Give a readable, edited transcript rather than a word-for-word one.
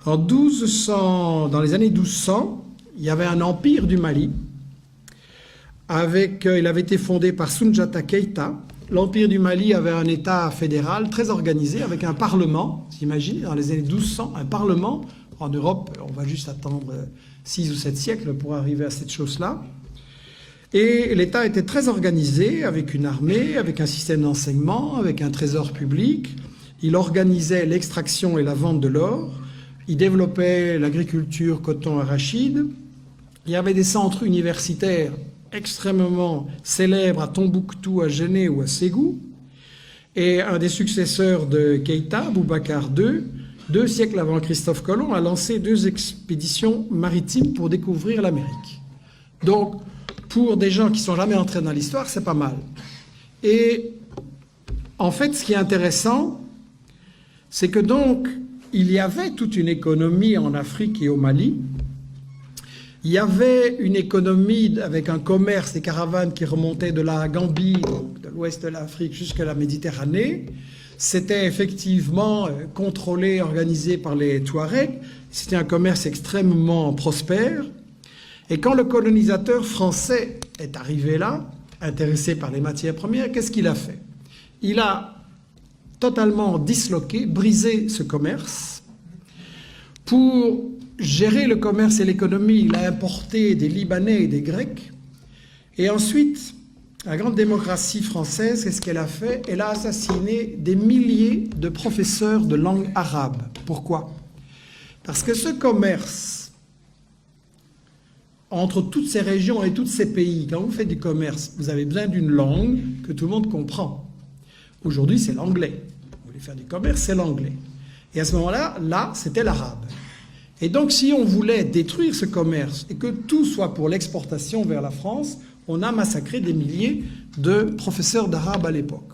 Dans les années 1200, il y avait un empire du Mali. Il avait été fondé par Soundiata Keïta. L'empire du Mali avait un État fédéral très organisé, avec un parlement. Vous imaginez, dans les années 1200, un parlement. En Europe, on va juste attendre 6 ou 7 siècles pour arriver à cette chose-là. Et l'État était très organisé, avec une armée, avec un système d'enseignement, avec un trésor public. Il organisait l'extraction et la vente de l'or. Il développait l'agriculture, coton, arachide. Il y avait des centres universitaires extrêmement célèbres à Tombouctou, à Géné ou à Ségou. Et un des successeurs de Keïta, Boubacar II, 2 siècles avant Christophe Colomb, a lancé 2 expéditions maritimes pour découvrir l'Amérique. Donc, pour des gens qui ne sont jamais entrés dans l'histoire, c'est pas mal. Et en fait, ce qui est intéressant, c'est que donc, il y avait toute une économie en Afrique et au Mali. Il y avait une économie avec un commerce, des caravanes qui remontaient de la Gambie, donc de l'ouest de l'Afrique jusqu'à la Méditerranée. C'était effectivement contrôlé, organisé par les Touaregs. C'était un commerce extrêmement prospère. Et quand le colonisateur français est arrivé là, intéressé par les matières premières, qu'est-ce qu'il a fait? Il a totalement disloqué, brisé ce commerce. Pour gérer le commerce et l'économie, il a importé des Libanais et des Grecs. Et ensuite, la grande démocratie française, qu'est-ce qu'elle a fait? Elle a assassiné des milliers de professeurs de langue arabe. Pourquoi? Parce que ce commerce entre toutes ces régions et tous ces pays, quand vous faites du commerce, vous avez besoin d'une langue que tout le monde comprend. Aujourd'hui, c'est l'anglais. Vous voulez faire du commerce, c'est l'anglais. Et à ce moment-là, c'était l'arabe. Et donc, si on voulait détruire ce commerce et que tout soit pour l'exportation vers la France, on a massacré des milliers de professeurs d'arabe à l'époque.